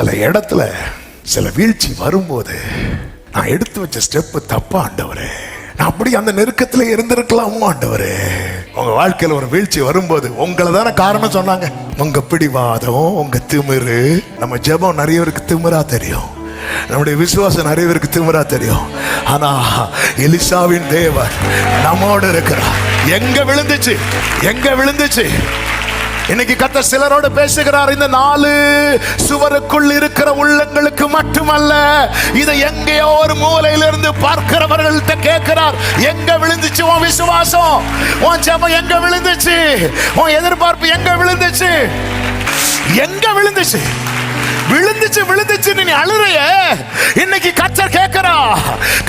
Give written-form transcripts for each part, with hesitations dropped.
சில இடத்துல சில வீழ்ச்சி வரும்போது நான் எடுத்து வச்ச ஸ்டெப் தப்பா ஆண்டவரே, நான் அப்படி அந்த நெருக்கத்துல இருந்திருக்கலாமோ ஆண்டவரே. உங்க வாழ்க்கையில ஒரு வீழ்ச்சி வரும்போது உங்களை தானே காரணம் சொன்னாங்க. உங்க பிடிவாதம், உங்க திமிரு. நம்ம ஜெபம் நிறைய பேருக்கு திமிரா தெரியும், நம்முடைய விசுவாசம் நிறைய பேருக்கு திமிரா தெரியும். ஆனா எலிசாவின் தேவன் நம்மோடு இருக்கிறார். எங்க விழுந்துச்சு, எங்க விழுந்துச்சு? இன்னைக்கு கர்த்தர் சிலரோடு பேசுகிறார். இந்த 4 சுவருக்குள் இருக்கிற உள்ளங்களுக்கு மட்டுமல்ல, இதை எங்கேயோ ஒரு மூலையிலிருந்து பார்க்கிறவர்கள்ட்ட கேட்கிறார். எங்க விழுந்துச்சு உன் விசுவாசம்? உன் ஜெபம் எங்க விழுந்துச்சு? உன் எதிர்பார்ப்பு எங்க விழுந்துச்சு? எங்க விழுந்துச்சு? விழுந்துச்சு விழுந்துச்சு நீ அழுறைய. இன்னைக்கு கர்த்தர் கேட்கிறா,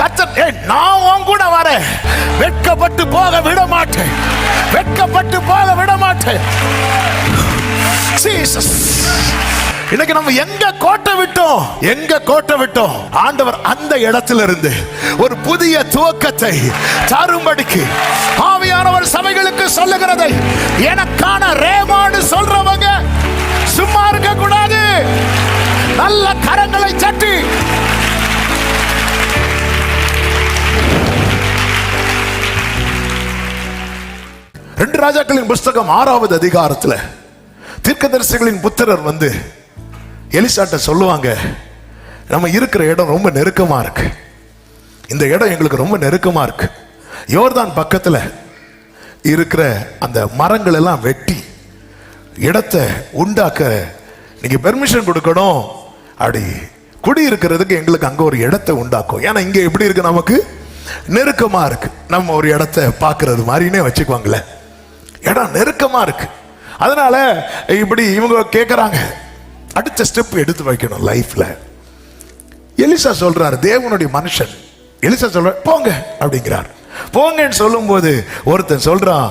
கர்த்தர் நான் உன் கூட வரேன், வெட்கப்பட்டு போக விட மாட்டேன், வெட்கப்பட்டு போக விட மாட்டேன். ஜீசஸ், இன்னைக்கு நம்ம எங்க கோட்டை விட்டோம், எங்க கோட்டை விட்டோம்? ஆண்டவர் அந்த இடத்துல இருந்து ஒரு புதிய துவக்கத்தை தரும்படிக்கு ஆவியானவர் சபைகளுக்கு சொல்லுகிறதை எனக்கான ரேமான்னு சொல்றவங்க சும்மா இருக்க கூடாது. நல்ல கரங்களை தட்டி ரெண்டு ராஜாக்களின் புஸ்தகம் 6வது அதிகாரத்துல தீர்க்கதரிசிகளின் புத்திரர் வந்து எலிசாட்ட சொல்லுவாங்க, நம்ம இருக்கிற இடம் ரொம்ப நெருக்கமா இருக்கு, இந்த இடம் எங்களுக்கு ரொம்ப நெருக்கமா இருக்கு, யோர்தான் பக்கத்துல இருக்கிற அந்த மரங்கள் எல்லாம் வெட்டி இடத்தை உண்டாக்க நீங்க பெர்மிஷன் கொடுக்கணும், அப்படி குடி இருக்கிறதுக்கு எங்களுக்கு அங்க ஒரு இடத்தை உண்டாக்கும். ஏன்னா இங்க எப்படி இருக்கு, நமக்கு நெருக்கமா இருக்கு, நம்ம ஒரு இடத்தை பாக்குறது மாதிரினே வச்சுக்குவாங்களே, இடம் நெருக்கமா இருக்கு. அதனால இப்படி இவங்க கேட்கறாங்க, அடுத்த ஸ்டெப் எடுத்து வைக்கணும் லைஃப்ல. எலிசா சொல்றாரு, தேவனுடைய மனுஷன் எலிசா சொல்ற போங்க அப்படிங்கிறார். போங்கன்னு சொல்லும் போது ஒருத்தன் சொல்றான்,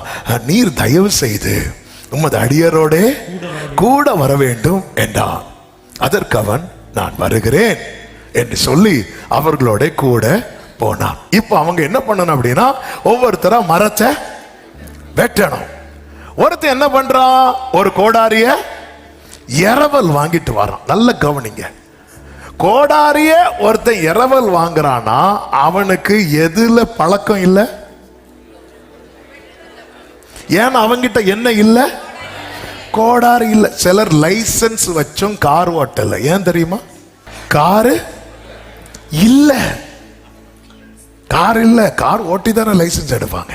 நீர் தயவு செய்து உமது அடியரோட கூட வர வேண்டும் என்றான். அதற்கு அவன், நான் வருகிறேன் என்று சொல்லி அவர்களோட கூட போனான். இப்ப அவங்க என்ன பண்ணணும் அப்படின்னா, ஒவ்வொருத்தரா மரத்தை வெட்டணும். ஒருத்தன் என்ன பண்றான், ஒரு கோடாரிய இரவல் வாங்கிட்டு வரான். நல்ல கவனிங்க, கோடாரிய ஒருத்தன் இரவல் வாங்குறானா அவனுக்கு எதுல பழக்கம் இல்லை, ஏன்னா அவங்கிட்ட என்ன இல்லை, கோடாரி இல்லை. சிலர் லைசன்ஸ் வச்சும் கார் ஓட்டல, ஏன் தெரியுமா? காரு இல்ல, கார் இல்ல, கார் ஓட்டி தானே லைசன்ஸ் எடுப்பாங்க.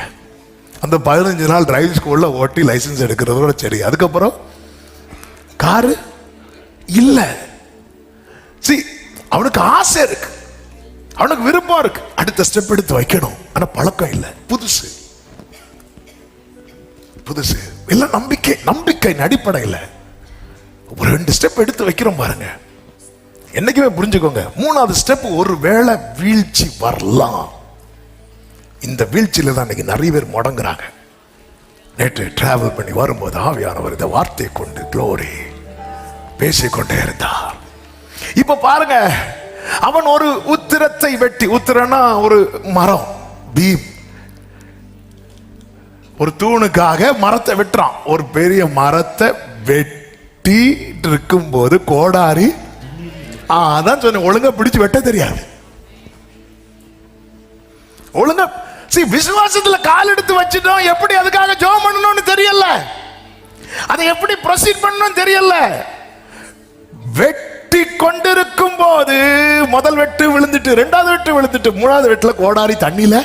அந்த 15 நாள் டிரைவிங் ஸ்கூல்ல ஓட்டி லைசன்ஸ் எடுக்கிறதோட சரி, அதுக்கப்புறம் காரு இல்ல. அவனுக்கு ஆசை இருக்கு, அவனுக்கு விருப்பம் இருக்கு, அடுத்த ஸ்டெப் எடுத்து வைக்கணும், ஆனா பழக்கம் இல்லை, புதுசு புதுசு இல்ல, நம்பிக்கை நம்பிக்கையின் அடிப்படையில் ஒரு 2 ஸ்டெப் எடுத்து வைக்கிறோம் பாருங்க. என்னைக்குமே புரிஞ்சுக்கோங்க, 3வது ஸ்டெப் ஒரு வேளை வீழ்ச்சி வரலாம். இந்த வீழ்ச்சியில தான் இன்னைக்கு நிறைய பேர் முடங்குறாங்க. நேற்று டிராவல் பண்ணி வரும்போது ஆவியானவர் இந்த வார்த்தையை கொண்டு க்ளோரி பேசிக்கொண்டே இருந்தார். இப்ப பாருங்க, அவன் ஒரு உத்திரத்தை வெட்டி, உத்திரனா ஒரு மரம், பீம், ஒரு தூணுக்காக மரத்தை வெட்டுறான். ஒரு பெரிய மரத்தை வெட்டி இருக்கும் போது கோடாரி, அதான் சொன்ன, ஒழுங்கா பிடிச்சு வெட்ட தெரியாது. ஒழுங்கா விசுவாசத்துல கால் எடுத்து வச்சுட்டோம், எப்படி அதுக்காக ஜெபம் பண்ணணும்னு தெரியல, அதை எப்படி ப்ரொசீட் பண்ணணும்னு தெரியல. வெட்டி கொண்டிருக்கும் போது முதல் வெட்டு விழுந்துட்டு, 2வது வெட்டு விழுந்துட்டு, 3வது வெட்டுல கோடாரி தண்ணியில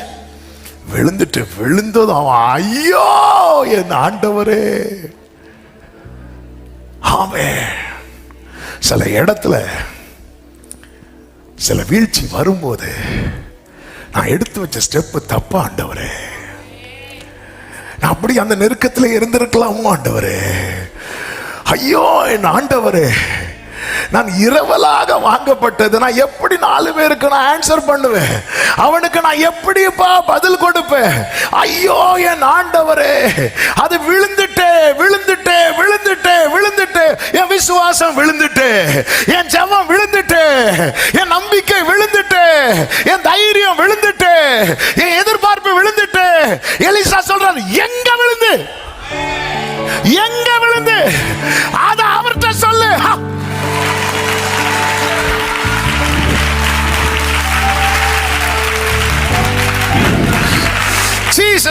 விழுந்துட்டு, விழுந்ததும் அவன் ஐயோ என் ஆண்டவரே. ஆமென். சில இடத்துல சில வீழ்ச்சி வரும்போது நான் எடுத்து வச்ச ஸ்டெப் தப்பா ஆண்டவரே, நான் அப்படி அந்த நெருக்கத்துல இருந்திருக்கலாமோ ஆண்டவரே, ஐயோ என் ஆண்டவரே, நான் இரவலாக வாங்கப்பட்டது, நான் எப்படி 4 பேருக்கு நான் ஆன்சர் பண்ணுவேன், அவனுக்கு நான் எப்படிப்பா பதில் கொடுப்பேன், ஐயோ என் ஆண்டவரே, அது விழுந்துட்டே விழுந்துட்டே விழுந்துட்டே விழுந்துட்டே, என் விசுவாசம் விழுந்துட்டே, என் ஜெபம் விழுந்துட்டே, என் நம்பிக்கை விழுந்துட்டே, என் தைரியம் விழுந்துட்டே, என் எதிர்பார்ப்பு விழுந்துட்டே. எலிசா சொல்றாரு, எங்க விழுந்து, எங்க விழுந்து, அத அவர்கிட்ட சொல்லு.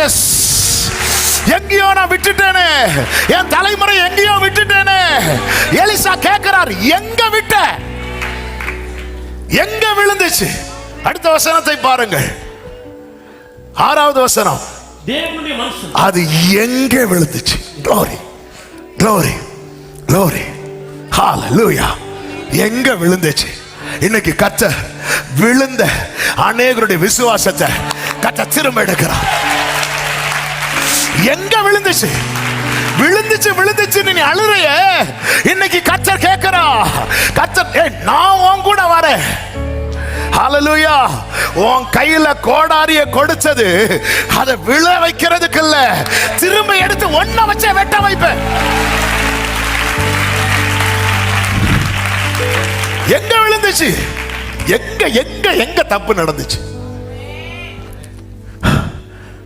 ஜீசஸ், எங்கேயோ நான் விட்டுட்டேனே, என் தலைமுறை எங்கேயோ விட்டுட்டேனே. எலிசா கேட்கிறார், எங்க விட்ட, எங்க விழுந்துச்சு? அடுத்த வசனத்தை பாருங்கள், 6வது வசனம். அது எங்க விழுந்துச்சு? glory glory glory hallelujah. எங்க விழுந்துச்சு? இன்னைக்கு கர்த்தர் விழுந்த அநேகருடைய விசுவாசத்தை கர்த்தர் திரும்ப எடுக்கிறார். எங்க விழுந்துச்சு? விழுந்துச்சு விழுந்துச்சு நீ அழுறைய, இன்னைக்கு கர்த்தர் கேட்கிறா, கர்த்தர் நான் உன் கூட வரேன். ஹல்லேலூயா. உன் கையில கோடாரிய கொடுத்தது அதை விழ வைக்கிறதுக்கு இல்ல, திரும்ப எடுத்து ஒன்ன வச்ச வெட்ட வைப்பேன். எங்க விழுந்துச்சு? எங்க எங்க எங்க தப்பு நடந்துச்சு?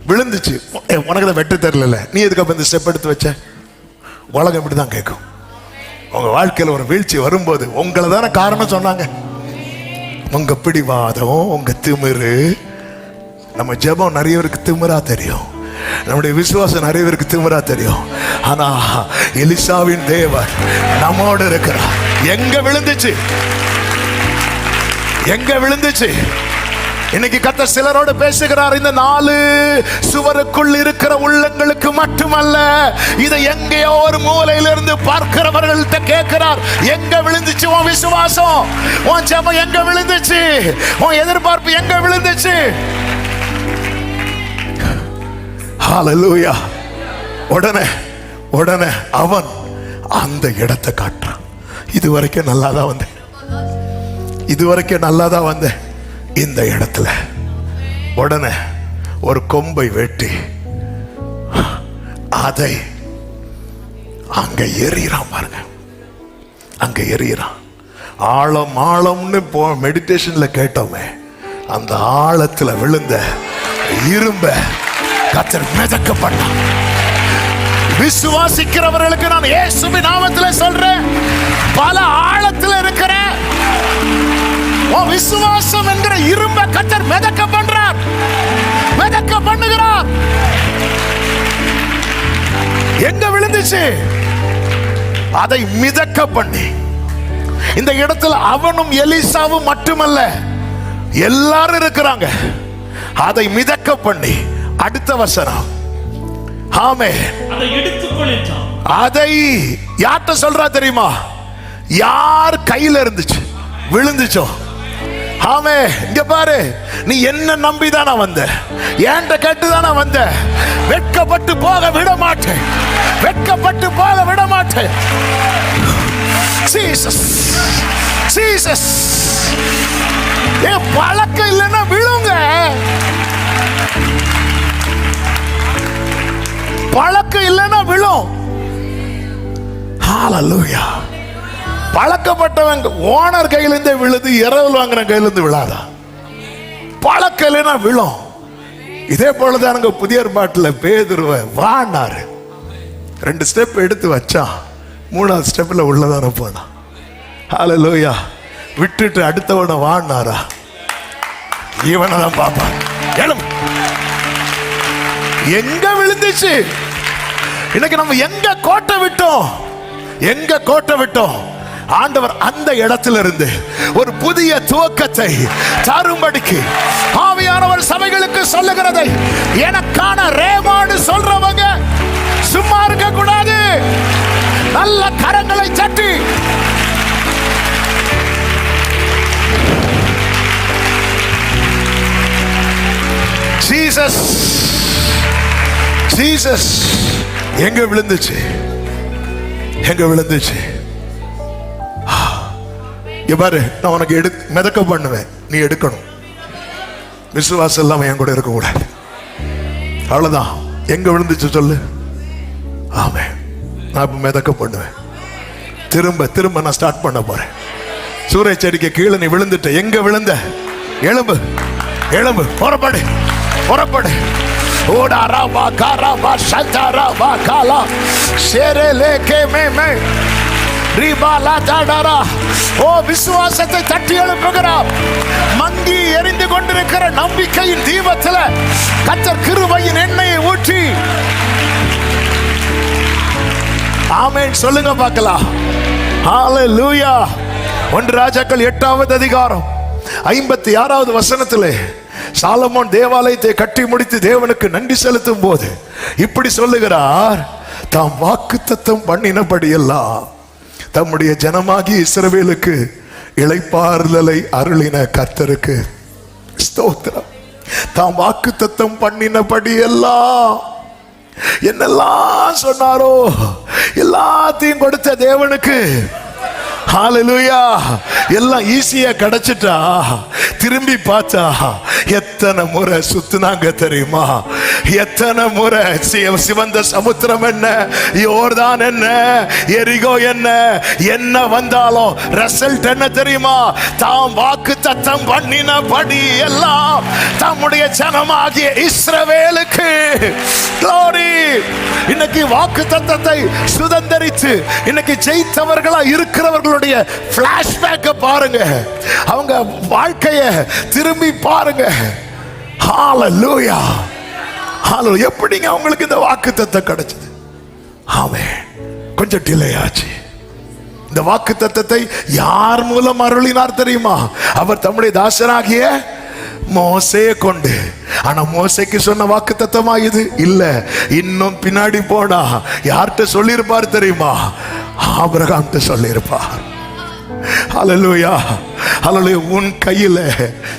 விழுந்துச்சு. உனக்கு தான் வெட்ட தெரியல, நீ எதுக்கு அப்ப இந்த ஸ்டெப் எடுத்து வச்ச? உலகம் இப்படிதான் கேட்கும். உங்க வாழ்க்கையில் ஒரு வீழ்ச்சி வரும்போது உங்களை தானே காரணம் சொன்னாங்க. உங்க பிடிவாதம், உங்க திமிரு. நம்ம ஜெபம் நிறைய பேருக்கு திமிரா தெரியும், நம்முடைய விசுவாசம் நிறைய பேருக்கு திமிரா தெரியும். ஆனா எலிசாவின் தேவன் நம்மோடு இருக்கிறார். எங்க விழுந்துச்சு? எங்க விழுந்துச்சு? இன்னைக்கு கர்த்தர் சிலரோடு பேசுகிறார். இந்த 4 சுவருக்குள் இருக்கிற உள்ளங்களுக்கு மட்டுமல்ல, இதை எங்கேயோ ஒரு மூலையிலிருந்து பார்க்கிறவர்கள்ட்ட கேட்கிறார். எங்க விழுந்துச்சு உன் விசுவாசம்? உன் ஜெபம் எங்க விழுந்துச்சு? உன் எதிர்பார்ப்பு எங்க விழுந்துச்சு? ஹல்லேலூயா. உடனே உடனே அவன் அந்த இடத்தை காட்டுறான். இதுவரைக்கும் நல்லாதான் வந்தேன், இதுவரைக்கும் நல்லாதான் வந்தேன். இந்த இடத்துல உடனே ஒரு கொம்பை வெட்டி அதை அங்க எறிகிறான். பாருங்க, அங்க எறிகிறான். ஆழம் ஆழம்னு மெடிடேஷன்ல கேட்டோமே, அந்த ஆழத்துல விழுந்த இரும்ப கர்த்தர் மிதக்கப்பட்டான். விசுவாசிக்கிறவர்களுக்கு நான் இயேசுவின் நாமத்தில் சொல்றேன், பல ஆழத்தில் இருக்கிற விசுவாசம் என்கிற இரும்ப கர்த்தர் மிதக்க பண்றார், மிதக்க பண்ணுகிறார். எங்க விழுந்துச்சு? அதை மிதக்க பண்ணி, இந்த இடத்துல அவனும் எலிசாவும் மட்டுமல்ல, எல்லாரும் இருக்கிறாங்க. அதை மிதக்க பண்ணி, அடுத்த வசனம், ஆமே, அதை யார்கிட்ட சொல்றா தெரியுமா? யார் கையில இருந்துச்சு விழுந்துச்சோ, ஆமே, இங்க பாரு, நீ என்ன நம்பிதானா வந்த, ஏன்ட கேட்டுதானா வந்த. வெட்கப்பட்டு போக விட மாட்டேன், வெட்கப்பட்டு போக விட மாட்டேன். Jesus Jesus. பழக்கம் இல்லைன்னா விழுங்க, பழக்கம் இல்லைன்னா விழும். ஹல்லேலூயா. பழக்கப்பட்டவங்க ஓனர் கையிலிருந்தே விழுது, இரவல் வாங்குற கையிலிருந்து விழாதா? பழக்கம் இல்லைன்னா விழும். இதே போலதான் புதிய ஏற்பாட்டுல பேதுருவை வானாரு, 2 ஸ்டெப் எடுத்து வச்சான், 3வது ஸ்டெப்ல உள்ளதான போனான். ஹல்லேலூயா. விட்டுட்டு அடுத்தவனை வானாரா? இவனை தான் பாப்பான். எங்க விழுந்துச்சு? இன்னைக்கு நம்ம எங்க கோட்டை விட்டோம்? எங்க கோட்டை விட்டோம்? ஆண்டவர் அந்த இடத்துல இருந்து ஒரு புதிய துவக்கத்தை தரும்படிக்கு ஆவியானவர் சபைகளுக்கு சொல்லுகிறதை எனக்கான ரேமான்னு சொல்றவங்க சும்மா இருக்க கூடாது. நல்ல கரங்களை தட்டி ஜீசஸ் ஜீசஸ். எங்க விழுந்துச்சு? எங்க விழுந்துச்சு? பாரு, நான் உனக்கு மிதக்க பண்ணுவேன், நீ எடுக்கணும். விசுவாசம் இல்லாம என் கூட இருக்க கூடாது. அவ்வளவுதான். எங்க விழுந்துச்சு சொல்லு. ஆமே, நான் இப்ப மிதக்க பண்ணுவேன். திரும்ப திரும்ப நான் ஸ்டார்ட் பண்ண போறேன். சூரிய செடிக்கு கீழே நீ விழுந்துட்ட. எங்க விழுந்த? எழும்பு எழும்பு, புறப்படு புறப்படு. ஓடா ராபா காராபா சதா ராபா காலா ஷேரே லேகே மே ஓ, விசுவாசத்தை தட்டி எழுப்புகிறார். மங்கி எரிந்து கொண்டிருக்கிற நம்பிக்கையின் தீபத்தில் கர்த்தர் கிருபையின் எண்ணெயை ஊற்றி, ஆமென் சொல்லுங்க பார்க்கலாம். ஹல்லேலூயா. 1 ராஜாக்கள் 8வது அதிகாரம் 56வது வசனத்திலே சாலமோன் தேவாலயத்தை கட்டி முடித்து தேவனுக்கு நன்றி செலுத்தும் போது இப்படி சொல்லுகிறார், தாம் வாக்குத்தத்தம் பண்ணினபடியெல்லாம் தம்முடைய ஜனமாகிய இஸ்ரவேலுக்கு இளைப்பாறுதலை அருளின கர்த்தருக்கு ஸ்தோத்திரம். தாம் வாக்குத்தத்தம் பண்ணினபடியெல்லாம் என்னெல்லாம் சொன்னாரோ எல்லாத்தையும் கொடுத்த தேவனுக்கு ஹல்லேலூயா. எல்லாம் ஈஸியா கிடைச்சிட்டா திரும்பி பார்த்தா எத்தனை முறை சுத்தினாங்க தெரியுமா? எத்தனை முறை சிவந்த சமுத்திரம் என்ன, யோர்தான் என்ன, எரிகோ என்ன, என்ன வந்தாலும் ரிசல்ட் என்ன தெரியுமா? தாம் வாக்கு தத்தம் பண்ணினபடி எல்லாம் தம்முடைய ஜனமாகிய இஸ்ரவேலுக்கு glory. இன்னைக்கு வாக்கு தத்தத்தை சுதந்தரித்து இன்னைக்கு ஜெயித்தவர்களா இருக்கிறவர்களுடைய பிளாஷ்பேக்க பாருங்க, அவங்க வாழ்க்கைய திரும்பி பாருங்க. ஹல்லேலூயா. ஹல்லேலூயா. எப்படிங்க அவங்களுக்கு இந்த வாக்குத்தத்தம் கிடைச்சது? ஆமென். கொஞ்சம் டிலே ஆச்சு. இந்த வாக்குத்தத்தத்தை யார் மூலம் அருளினார் தெரியுமா? அவர் தம்முடைய தாசனாகிய மோசே கொண்டு. ஆனா மோசேக்கு சொன்ன வாக்குத்தத்தமா இது இல்ல. இன்னும் பின்னாடி போனா யார்கிட்ட சொல்லியிருப்பார் தெரியுமா? ஆபிரகாம்கிட்ட சொல்லியிருப்பார். ஹல்லேலூயா. ஹல்லேலூயா. உன் கையில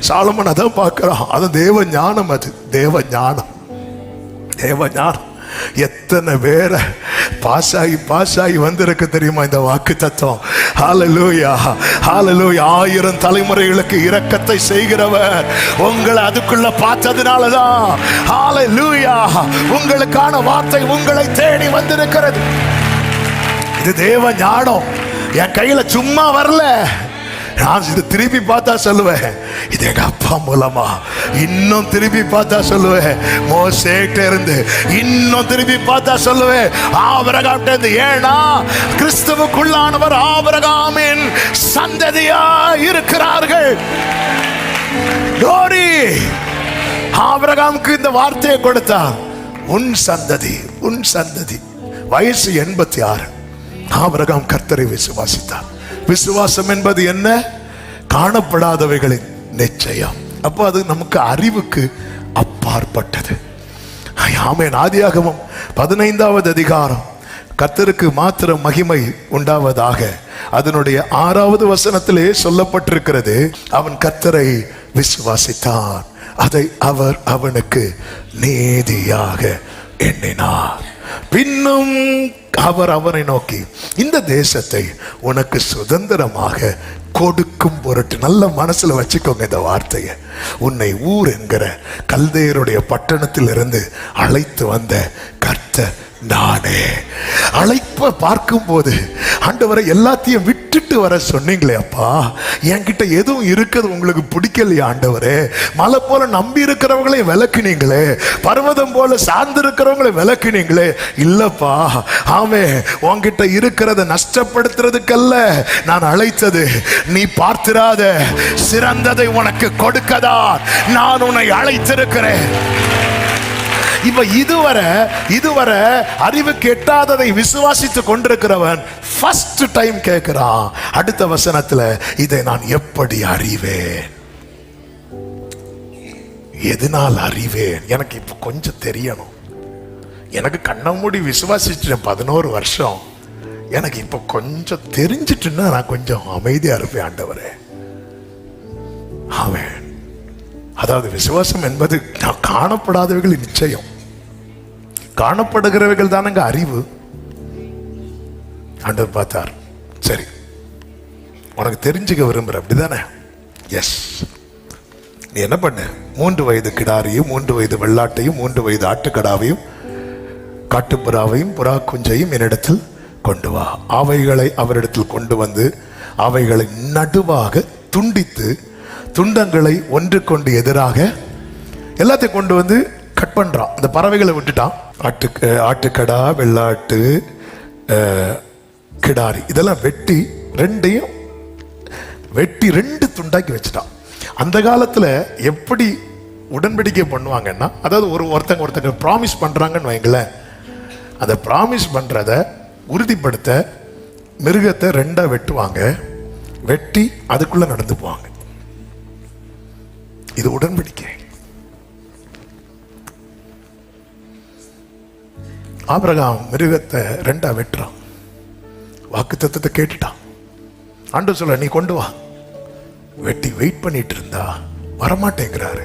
சாலமோன் அதான் பார்க்கிறான். அது தேவ ஞானம், அது தேவ ஞானம், தேவ ஞானம். எத்தனை பேரை பாசாகி வந்திருக்கு தெரியுமா இந்த வாக்கு தத்துவம்? ஹல்லேலூயா. ஹல்லேலூயா. 1000 தலைமுறைகளுக்கு இரக்கத்தை செய்கிறவர் உங்களை அதுக்குள்ள பார்த்ததுனாலதான் ஹல்லேலூயா உங்களுக்கான வார்த்தை உங்களை தேடி வந்திருக்கிறது. இது தேவ ஞானம். என் கையில சும்மா வரல. நான் இது திருப்பி பார்த்தா சொல்லுவேன், இது எங்க அப்பா மூலமா. இன்னும் திருப்பி பார்த்தா சொல்லுவேன், மோசேட்ட இருந்து. இன்னும் திருப்பி பார்த்தா சொல்லுவேன், ஆபிரகாம்ட்ட இருந்து. ஏன்னா கிறிஸ்துவுக்குள்ளானவர் ஆபிரகாமின் சந்ததியா இருக்கிறார்கள். glory. ஆபிரகாமுக்கு இந்த வார்த்தையை கொடுத்தார், உன் சந்ததி, உன் சந்ததி. வயசு 86. ஆபிரகாம் கர்த்தரை விசுவாசித்தார். விசுவாசம் என்பது என்ன? காணப்படாதவைகளின் நிச்சயம். அப்போ அது நமக்கு அறிவுக்கு அப்பாற்பட்டது. ஆமென். ஆதியாகமம் 15வது அதிகாரம் கர்த்தருக்கு மாத்திரம் மகிமை உண்டாவதாக அதனுடைய 6வது வசனத்திலே சொல்லப்பட்டிருக்கிறது, அவன் கர்த்தரை விசுவாசித்தான், அதை அவர் அவனுக்கு நீதியாக எண்ணினார். பின்னும் அவர் அவனை நோக்கி, இந்த தேசத்தை உனக்கு சுதந்திரமாக கொடுக்கும் பொருட்டு. நல்ல மனசுல வச்சுக்கோங்க இந்த வார்த்தையை. உன்னை ஊர் என்கிற கல்தேயருடைய பட்டணத்தில் இருந்து அழைத்து வந்த கர்த்தர் நானே. அழைப்ப பார்க்கும் போது ஆண்டவரை எல்லாத்தையும் விட்டுட்டு வர சொன்னீங்களே அப்பா, என்கிட்ட எதுவும் இருக்குது உங்களுக்கு பிடிக்கலையா ஆண்டவரே? மலை போல நம்பி இருக்கிறவங்களே விளக்குனீங்களே, பர்வதம் போல சார்ந்து இருக்கிறவங்களை விளக்குனீங்களே. இல்லப்பா, ஆமே, உன்கிட்ட இருக்கிறத நஷ்டப்படுத்துறதுக்கல்ல நான் அழைத்தது. நீ பார்த்திராத சிறந்ததை உனக்கு கொடுக்கதான் நான் உன்னை அழைத்திருக்கிறேன். இப்ப இதுவரை அறிவுக்கு எட்டாததை விசுவாசித்து கொண்டிருக்கிறவன் ஃபர்ஸ்ட் டைம் கேட்கிறான் அடுத்த வசனத்துல, இதை நான் எப்படி அறிவேன்? எதனால் அறிவேன்? எனக்கு இப்ப கொஞ்சம் தெரியணும். எனக்கு கண்ண மூடி விசுவாசிச்சிட்டேன் 11 வருஷம். எனக்கு இப்ப கொஞ்சம் தெரிஞ்சிட்டுன்னா நான் கொஞ்சம் அமைதியா இருப்பேன் ஆண்டவரே. ஆமென். அதாவது விசுவாசம் என்பது காணப்படாதவைகள் நிச்சயம், காணப்படுகிறவைகள் தானங்க அறிவு. ஆண்டவர் பார்த்தார், சரி உனக்கு தெரிஞ்சுக்க விரும்புற, அப்படிதானே? எஸ். நீ என்ன பண்ண? 3 வயது கிடாரியும் 3 வயது வெள்ளாட்டையும் 3 வயது ஆட்டுக்கடாவையும் காட்டுப்புறாவையும் புறா குஞ்சையும் என்னிடத்தில் கொண்டு வா. அவைகளை அவரிடத்தில் கொண்டு வந்து அவைகளை நடுவாக துண்டித்து துண்டங்களை ஒன்றுக்கொண்டு எதிராக எல்லாத்தையும் கொண்டு வந்து கட் பண்றான். இந்த பறவைகளை விட்டுட்டான். ஆட்டுக்கடா, வெள்ளாட்டு, கிடாரி இதெல்லாம் வெட்டி ரெண்டையும் வெட்டி 2 துண்டாக்கி வச்சுட்டான். அந்த காலத்துல எப்படி உடன்படிக்கை பண்ணுவாங்கன்னா, அதாவது ஒருத்தங்க ப்ராமிஸ் பண்றாங்கன்னு வைங்களேன், அந்த ப்ராமிஸ் பண்றத உறுதிப்படுத்த மிருகத்தை 2ஆ வெட்டுவாங்க, வெட்டி அதுக்குள்ள நடந்து போவாங்க. இது உடன்படிக்கை. ஆபிரகாம் மிருகத்தை 2ஆ வெட்டுறான். வாக்குத்தத்தத்தை கேட்டுட்டான். ஆண்டவர் சொல்ல, நீ கொண்டு வா. வெட்டி வெயிட் பண்ணிட்டு இருந்தா வரமாட்டேங்கிறாரு.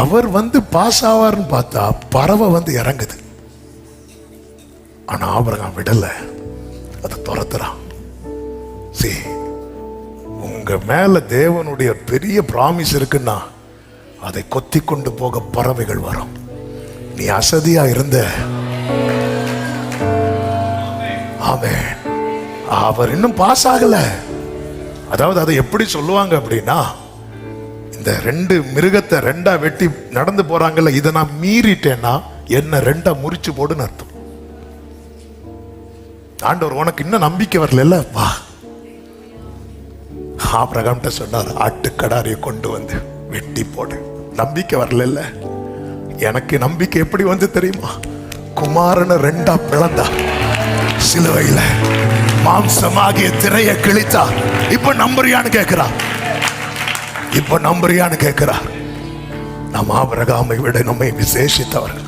அவர் பாஸ் ஆவார்னு பார்த்தா பறவை இறங்குது. ஆனா ஆபிரகாம் விடல, அதை துரத்துறான். உங்க மேல தேவனுடைய பெரிய பிராமிஸ் இருக்குன்னா அதை கொத்தி கொண்டு போக பறவைகள் வரும். நீ அசதியா இருந்த, ஆமென், அவர் இன்னும் பாஸ் ஆகல. அதாவது அதை எப்படி சொல்லுவாங்க அப்படின்னா, இந்த 2 மிருகத்தை 2ஆ வெட்டி நடந்து போறாங்கல்ல, இதை நான் மீறிட்டேன்னா என்ன 2ஆ முறிச்சு போடுன்னு அர்த்தம். ஆண்டவர், உனக்கு இன்னும் நம்பிக்கை வரல, வா. ஆபிரகாம் சொன்னார், ஆட்டுக்கடாரியை கொண்டு வந்து வெட்டி போடு. நம்பிக்கை வரல. எனக்கு நம்பிக்கை எப்படி தெரியுமா? குமாரனை 2ஆ பிளந்தா, சிலுவையில மாம்சமாகிய திரையை கிழித்தா. இப்ப நம்புறியான்னு கேட்கிறார். இப்ப நம்புறியான்னு கேட்கிறார். நம்ம ஆபிரகாமை விட நம்மை விசேஷித்தவர்கள்.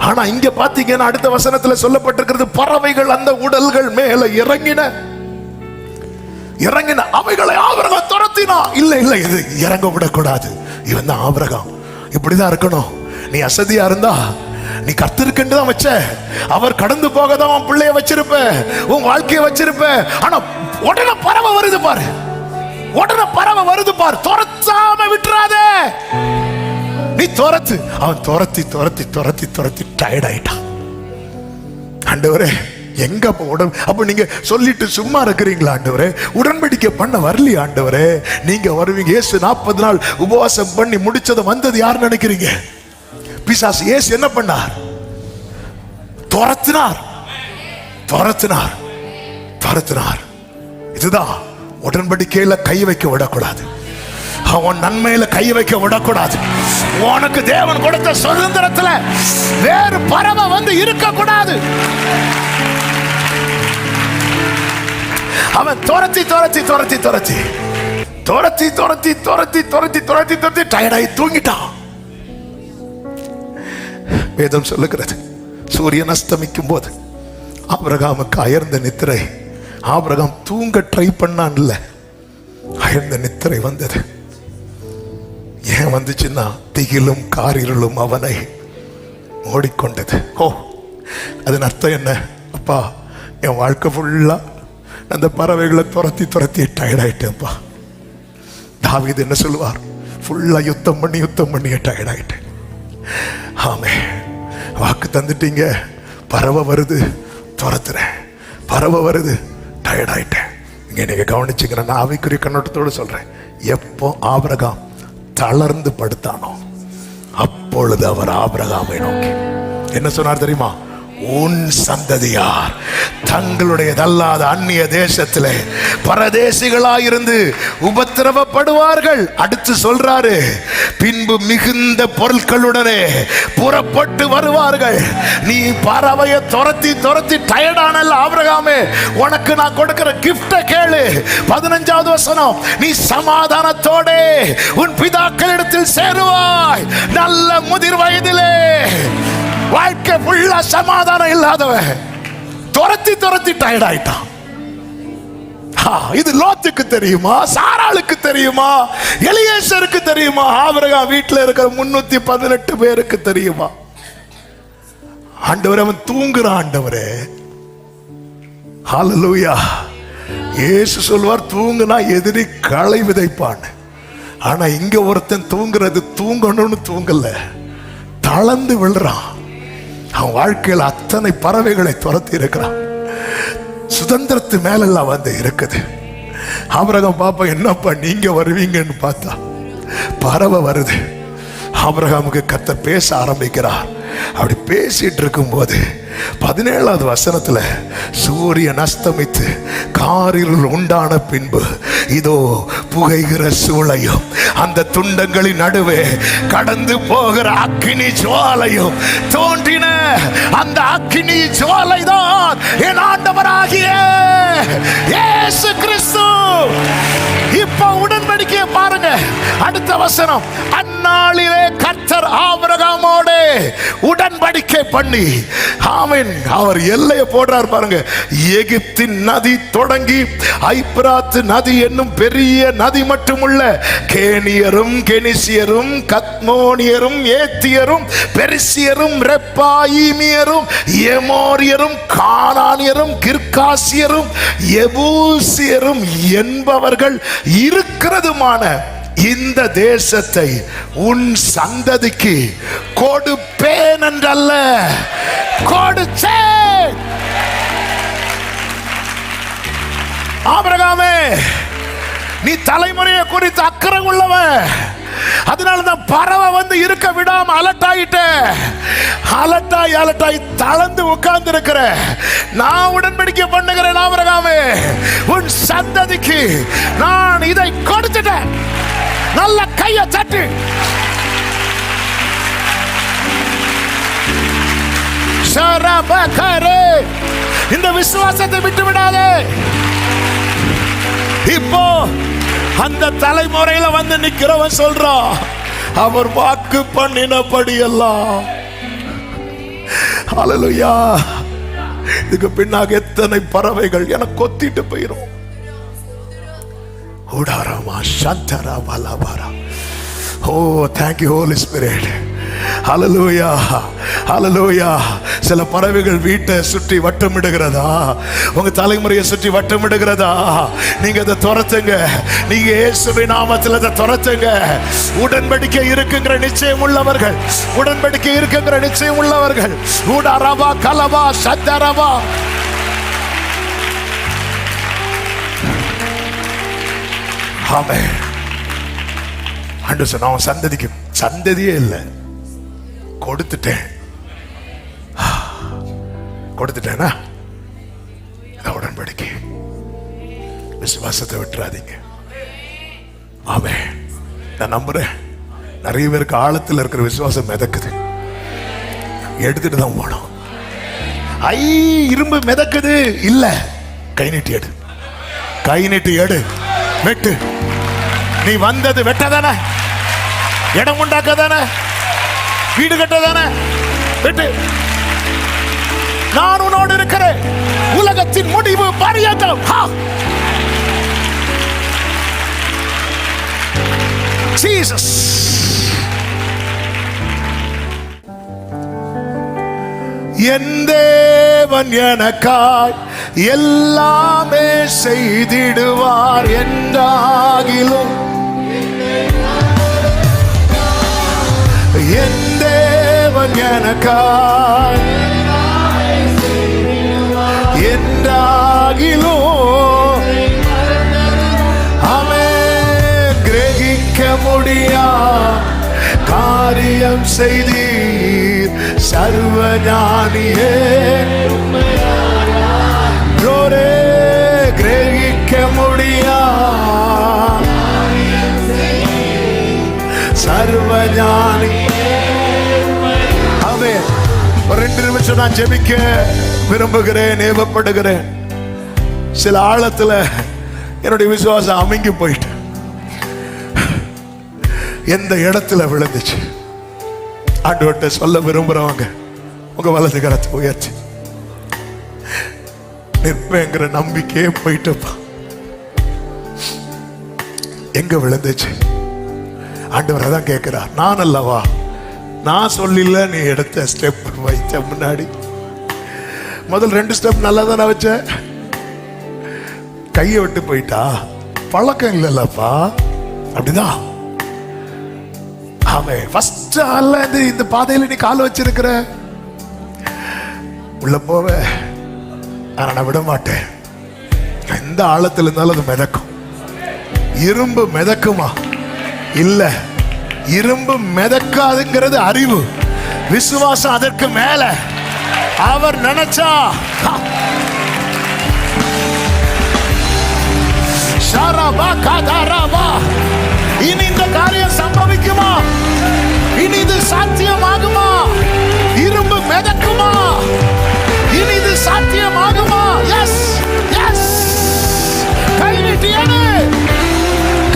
ஆனா இங்க பாத்தீங்கன்னா அடுத்த வசனத்துல சொல்லப்பட்டிருக்கிறது, பறவைகள் அந்த உடல்கள் மேல இறங்கின அவைகளை ஆபிரகாம் துரத்தினா. இல்ல இது இறங்க விடக்கூடாது. இவன் தான் ஆபிரகாம். இப்படிதான் இருக்கணும். நீ அசதியா இருந்தா நீ கர்த்தருக்கென்று தான் வச்ச. அவர் கடந்து போக தான் உன் பிள்ளைய வச்சிருப்ப, உன் வாழ்க்கையை வச்சிருப்ப. ஆனா உடனே பறவை வருது பாரு, துரத்தாம விட்டுறாதே. நீ துரத்து. அவன் துரத்தி டயர்ட் ஆயிட்டான். ஆண்டவரே, எங்க அப்ப நீங்க சொல்லிட்டு சும்மா இருக்கிறீங்களா ஆண்டவரே? உடன்படிக்கை பண்ண வரலையா ஆண்டவரே? நீங்க வருவீங்க. இயேசு 40 நாள் உபவாசம் பண்ணி முடிச்சது வந்தது யார் நினைக்கிறீங்க? பிசாசு. இயேசு என்ன பண்ணார்? துரத்தினார். இதுதான் உடன்படிக்கையில கை வைக்க விடக்கூடாது. அவன் நன்மையில கை வைக்க விடக்கூடாது. உனக்கு தேவன் கொடுத்த சுதந்திரத்துல வேறு பறவை இருக்க கூடாது. அவன் துரத்தி டயர்டாகி தூங்கிட்டான். வேதம் சொல்லுகிறது, சூரியன் அஸ்தமிக்கும் போது ஆபிரகாமுக்கு அயர்ந்த நித்திரை. ஆபிரகாம் தூங்க ட்ரை பண்ணான், இல்ல, அயர்ந்த நித்திரை வந்தது. ஏன் வந்துச்சுன்னா, திகிலும் காரிருளும் அவனை ஓடிக்கொண்டது. அதன் அர்த்தம் என்ன? அப்பா, என் வாழ்க்கை ஃபுல்லா அந்த பறவைகளை துரத்தி டயர்டாயிட்டேன்ப்பா. தாவீது என்ன சொல்லுவார்? ஃபுல்லா யுத்தம் பண்ணி டயர்டாயிட்டேன். ஆமே, வாக்கு தந்துட்டீங்க. பறவை வருது, துரத்துறேன். பறவை வருது, டயர்டாயிட்டேன். இங்க நீங்க கவனிச்சுக்கிற, நான் ஆவிக்குரிய கண்ணோட்டத்தோடு சொல்றேன். எப்போ ஆபிரகாம் தளர்ந்து படுத்தானோ அப்பொழுது அவர் ஆபிரகாமை நோக்கி என்ன சொன்னார் தெரியுமா? உன் சந்ததியார் தங்களுடையதல்லாத அந்நிய தேசத்திலே பரதேசிகளாயிருந்து உபத்திரவப்படுவார்கள். அடுத்து சொல்றாரு, பின்பு மிகுந்த பொருட்களுடனே புறப்பட்டு வருவார்கள். நீ பறவையை துரத்தி டயர்டானல்ல ஆபிரகாமே, உனக்கு நான் கொடுக்கிற கிஃப்ட கேளு. 15வது வசனம், நீ சமாதானத்தோட உன் பிதாக்களிடத்தில் சேருவாய். நல்ல முதிர் வயதிலே. வாழ்க்கை ஃபுல்லா சமாதானம் இல்லாதவன் துரத்தி டயர்ட் ஆயிட்டான். இது லோத்துக்கு தெரியுமா? சாராளுக்கு தெரியுமா? எலியேசருக்கு தெரியுமா? ஆபிரகாம் வீட்டில் இருக்கிற 318 பேருக்கு தெரியுமா? ஆண்டவரே, அவன் தூங்குறான். ஆண்டவரே, ஹல்லேலூயா. இயேசு சொல்வார், தூங்குனா எதிரி களை விதைப்பான். ஆனா இங்க ஒருத்தன் தூங்குறது தூங்கணும்னு தூங்கல, தளர்ந்து விழுறான். அவன் வாழ்க்கையில் அத்தனை பறவைகளை துரத்தி இருக்கிறான். சுதந்திரத்து மேலெல்லாம் இருக்குது. ஆபிரகாம் பாப்பா, என்னப்பா நீங்க வருவீங்கன்னு பார்த்தா பறவை வருது. ஆபிரகாமுக்கு கர்த்தர் பேச ஆரம்பிக்கிறார். அப்படி பேசிட்டு இருக்கும்போது 17வது வசனத்துல சூரியன் அஸ்தமித்து காரில் உண்டான பின்பு இதோ புகைகிற சூளையும் அந்த துண்டங்களின் நடுவே கடந்து போகிற அக்கினி ஜுவாலையும் தோன்றின. அந்த அக்கினி ஜுவாலை தான் என் ஆண்டவராகிய இயேசு கிறிஸ்து. இப்ப உடன்படிக்கையை பாருங்க. அடுத்த வசனம், அந்நாளிலே கர்த்தர் ஆபிரகாமோடு உடன்படிக்கை பண்ணி, ஆமென், அவர் எல்லையை போடுறார் பாருங்க. எகிப்தின் நதி தொடங்கி ஐப்பிராத்து நதி என்னும் பெரிய நதி மட்டுமுள்ள கேனியரும் கெனிசியரும் கத்மோனியரும் ஏத்தியரும் பெரிசியரும் ரெப்பாயிமியரும் எமோரியரும் கானானியரும் கிர்காசியரும் எபூசியரும் என்பவர்கள் இருக்கிறதுமான இந்த தேசத்தை உன் சந்ததிக்கு கொடுப்பேன் என்றல்ல, கொடுத்தேன். ஆபிரகாமே, நீ தலைமுறையை குறித்து அக்கறை உள்ளவன். அதனால தான் பறவை வந்து இருக்க விடாம அலட்டாயிட்ட. அலட்டாய் தளர்ந்து உட்கார்ந்து இருக்கிற. நான் உடன்படிக்கை பண்ணுகிறேன் ஆபிரகாமே, உன் சந்ததிக்கு நான் இதை கொடுத்துட்டேன். நல்ல கையை தட்டு. இந்த விசுவாசத்தை விட்டு விடாதே. இப்போ அந்த தலைமுறையில வந்து நிக்கிறவன் சொல்றான், அவர் வாக்கு பண்ணினபடி எல்லாம். ஹல்லேலூயா. இதுக்கு பின்னாக எத்தனை பறவைகள் எனக்கு கொத்திட்டு போயிரும். Oh, thank you, Holy Spirit. Hallelujah. Hallelujah. சில பறவைகள் வீட்டை சுற்றி வட்டமிடுகிறதா, உங்க தலைமுறையை சுற்றி வட்டமிடுகிறதா, நீங்க அதை துரத்துங்க. நீங்க இயேசுவின் நாமத்தில் அதை துரத்துங்க. உடன்படிக்கை இருக்குங்கிற நிச்சயம் உள்ளவர்கள், உடன்படிக்கை இருக்குங்கிற நிச்சயம் உள்ளவர்கள். ஊடாரவா கலவா சத்தரவா. ஆமென். ஆண்டு சொன்ன சந்ததிக்கு சந்ததியே இல்லை, கொடுத்துட்டேனா உடன்படிக்கை. விசுவாசத்தை விட்டுறாதீங்க. ஆமென். நான் நம்புறேன் நிறைய பேருக்கு ஆழத்தில் இருக்கிற விசுவாசம் மிதக்குது. எடுத்துட்டு தான் போனோம். இரும்பு மிதக்குது இல்ல, கை நீட்டி எடு, கை நீட்டி எடு, வெட்டு. நீ வந்தது வெட்டதானே, இடம் உண்டாக்கதானே, வீடு கட்டதானே, வெட்டு. நான் உன்னோடு இருக்கிறேன், உலகத்தின் முடிவு பரியந்தம். ஜீசஸ். என் தேவன் எனக்காய் எல்லாமே செய்திடுவார் என்றாகிலும், என் தேவன் எனக்காய் என்றாகிலும் அவன் கிரகிக்க முடியா காரியம் செய்தீர் சர்வஞானியே. கிரகிக்க முடியா சர்வஞானி. அவன் 2 நிமிஷம் நான் ஜெபிக்க விரும்புகிறேன், ஏவப்படுகிறேன். சில ஆழத்துல என்னுடைய விசுவாசம் அமுங்கி போயிட்டு எந்த இடத்துல விழுந்துச்சு ஆண்டவர்கிட்ட சொல்ல விரும்புறவங்க உங்க வலது கரத்தை உயர்த்தி நிற்பேங்கிற நம்பிக்கையே போயிட்டுப்பா. எங்க விழுந்துச்சு ஆண்டவர் அதான் கேட்கிறார். நான் அல்லவா, நான் சொல்லல நீ எடுத்த ஸ்டெப் வைத்த முன்னாடி. முதல் 2 ஸ்டெப் நல்லா தானே வச்ச, கையை விட்டு போயிட்டா. பழக்கம் இல்லல்லப்பா, அப்படிதான். ஆமே, ஃபர்ஸ்ட் அல்ல இந்த பாதையில நீ கால் வச்சிருக்கிற, உள்ள போவ. ஆனா நான் விட மாட்டேன். எந்த ஆழத்துல இருந்தாலும் அது மிதக்கும். இரும்பு மிதக்குமா? இல்ல, இரும்பு மிதக்காதுங்கிறது அறிவு. விசுவாசம் அதற்கு மேல. அவர் நினைச்சா இனி இந்த காரியம் சம்பவிக்குமா? இனி இது சாத்தியமாகுமா? இரும்பு மிதக்குமா? இனி இது சாத்தியமாகுமா? S S. கை நீட்டியது,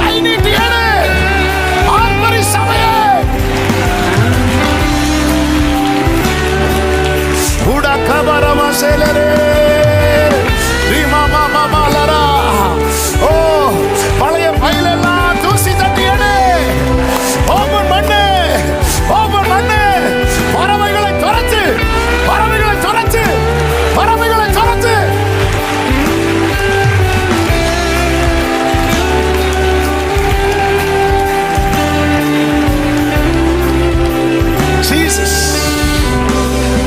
கை நீட்டியது. ஆர்ப்பரி சபையே, உடா கபரமா செலரே ரிமாமா மாமாலரா. ஓ, பழைய பைலெல்லாம் தூசி தட்டியது. ஓபன் பண்ணு, ஓபன் பண்ணு. பறவைகளை துரத்து, பறவைகளை துரத்து, பறவைகளை துரத்து. ஜீசஸ்,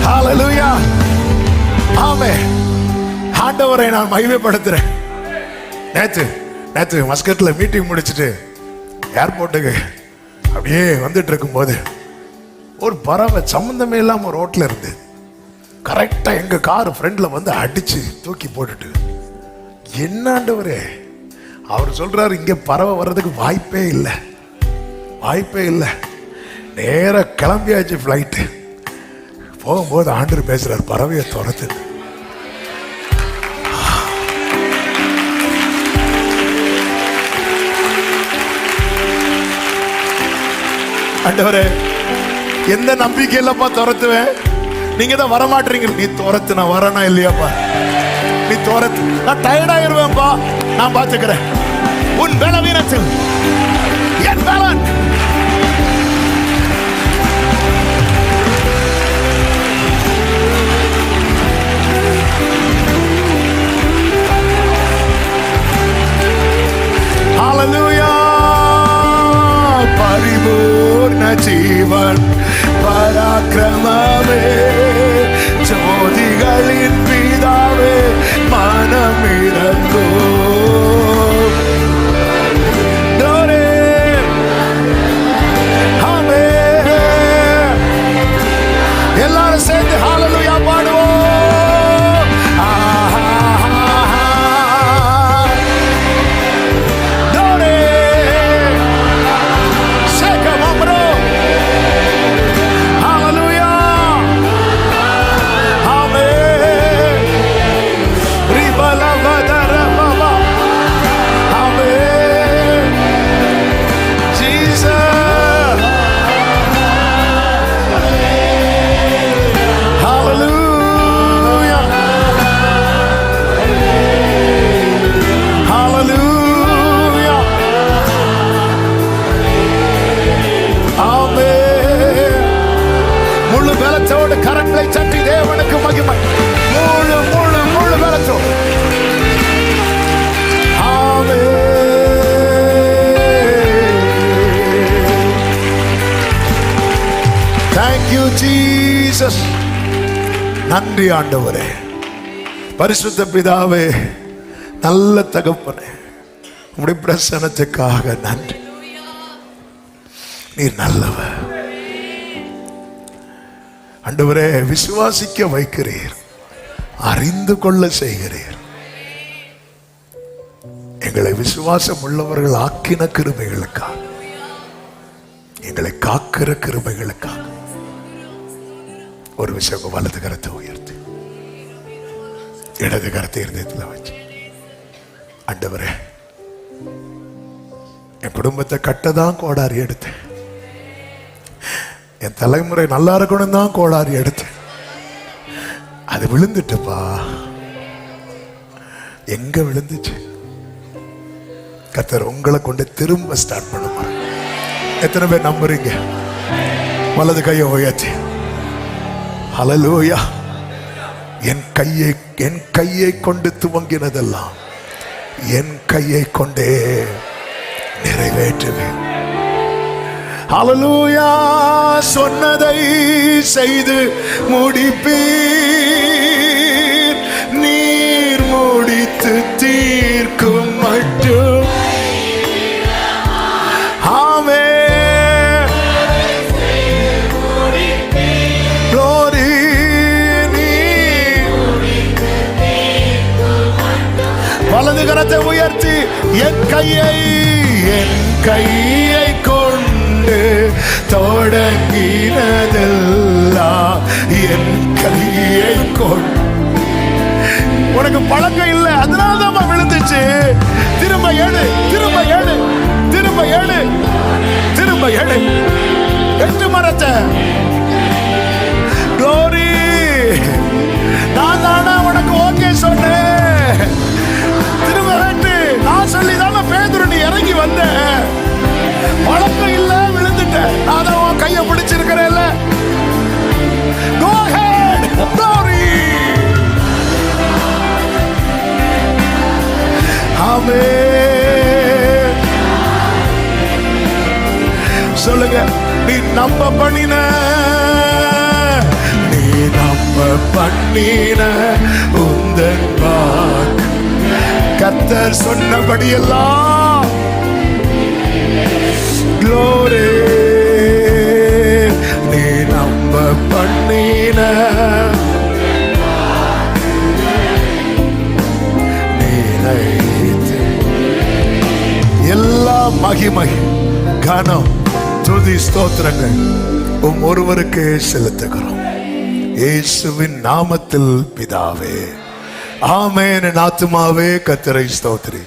ஹalleluya, ஆமென். ஆண்டவரை நான் மகிமைப்படுத்துறேன். நேற்று மஸ்கட்ல மீட்டிங் முடிச்சுட்டு ஏர்போர்ட்டுக்கு அப்படியே வந்துட்டு இருக்கும்போது ஒரு பறவை சம்பந்தமே இல்லாம ரோட்ல இருந்து கரெக்டா எங்க கார் ஃப்ரண்ட்ல வந்து அடிச்சு தூக்கி போட்டுட்டு, என்ன ஆண்டவரே, அவர் சொல்றாரு இங்க பறவை வர்றதுக்கு வாய்ப்பே இல்லை, வாய்ப்பே இல்லை. நேர கிளம்பியாச்சு ஃப்ளைட்டு. போகும்போது ஆண்டவர் பேசுறாரு, பறவையை துரத்து. ஆண்டவரே, எந்த நம்பிக்கை இல்லப்பா துரத்துவேன், நீங்க தான் வரமாட்டீங்க. நீ துரத்து, நான் வரனா இல்லையாப்பா? நீ துரத்து, நான் டயர்டாயிருவேன்பா, நான் பாத்துக்கிறேன். உன் பலவீனத்தில் என் பலன். ஹalleluya. பரிபூர்ண ஜீவன் பராக்கிரமமே, ஜோதிகளின் பிதாவே, மனமிரங்கோ. எல்லாரும் சேர்ந்து ஹalleluya பாடுவோம். கரங்களை சட்டி தேவனுக்கு மகிமை. முழு முழு முழு பலத்தோ. Thank you Jesus. நன்றி ஆண்டவரே, பரிசுத்த பிதாவே, நல்ல தகப்பனே, உம்முடைய பிரசன்னத்துக்காக நன்றி. நீர் நல்லவர் ஆண்டவரே. விசுவாசிக்க வைக்கிறீர், அறிந்து கொள்ள செய்கிறீர். எங்களை விசுவாசம் உள்ளவர்கள் ஆக்கின கிருபைகளுக்காக, எங்களை காக்கிற கிருபைகளுக்காக ஒரு விஷயம், வலது கரத்தை உயர்த்து, இடது கரத்தை இருதயத்தில் வச்சு, ஆண்டவரே, என் குடும்பத்தை கட்டதான் கோடாரி எடுத்தேன், என் தலைமுறை நல்லா இருக்கணும் தான் கோளாறு எடுத்து, அது விழுந்துட்டுப்பா. எங்க விழுந்துச்சு? கர்த்தர் உங்களை கொண்டு திரும்ப ஸ்டார்ட் பண்ணுமா? எத்தனை பேர் நம்புறீங்க? வலது கையை உயர்த்தி ஹல்லேலூயா. என் கையை கொண்டு துவங்கினதெல்லாம் என் கையை கொண்டே நிறைவேற்றுவேன். ஹல்லேலூயா. சொன்னதை செய்து முடிப்பீர், நீர் முடித்து தீர்க்கும் மட்டும். ஆமென். கையை கொண்டு தொடங்கினதெல்லாம் என் கையை கொண்டு. உனக்கு பழக்கம் இல்லை, அதனாலதான் விழுந்துச்சு. திரும்ப ஏழு, திரும்ப ஏழு, திரும்ப ஏழு, திரும்ப ஏழு. எட்டு மரத்தை க்ளோரி, நான் தானே உனக்கு ஓகே சொன்னேன். திரும்ப வெட்டு, நான் சொல்லிதான பேதுரு நீ இறங்கி வந்த. பழக்கம் இல்ல, விழுந்துட்ட. நான் தான் உன் கையை பிடிச்சிருக்கிறேன்ல. Go ahead, glory. ஆமென். சொல்லுங்க, நீ நம்ப பண்ணின, நீ நம்ப பண்ணின உந்தன் வாக்கு கர்த்தர் சொன்னபடியெல்லாம் க்ளோரி. நீ நம்ப பண்ணின எல்லா மகிமை கனம் துதி ஸ்தோத்திரங்கள் ஒருவருக்கே செலுத்துகிறோம், இயேசுவின் நாமத்தில் பிதாவே, ஆமென். என் ஆத்துமாவே கர்த்தரை ஸ்தோத்திரி,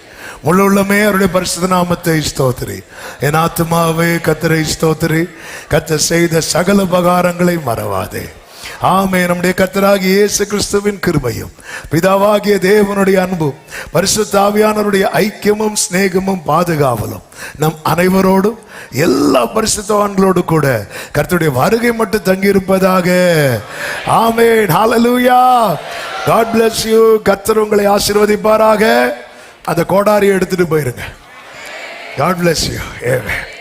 முழு உள்ளமே அவருடைய பரிசுத்த நாமத்தை ஸ்தோத்திரி. என் ஆத்துமாவே கர்த்தரை ஸ்தோத்திரி, கர்த்தர் செய்த சகல உபகாரங்களை மறவாதே. ஆமென். நம்முடைய கர்த்தராகிய இயேசு கிறிஸ்துவின் கிருபையும் பிதாவாகிய தேவனுடைய அன்பும் பரிசுத்த ஆவியானவருடைய ஐக்கியமும் சிநேகமும் பாதுகாவலும் நம் அனைவரோடும் எல்லா பரிசுத்தவான்களோடு கூட கர்த்தருடைய வருகை மட்டும் தங்கி இருப்பதாக. ஆமென். ஹல்லேலூயா. God bless you. கர்த்தர் உங்களை ஆசீர்வதிப்பாராக. அந்த கோடாரியை எடுத்துட்டு போயிருங்க. God bless you. Amen.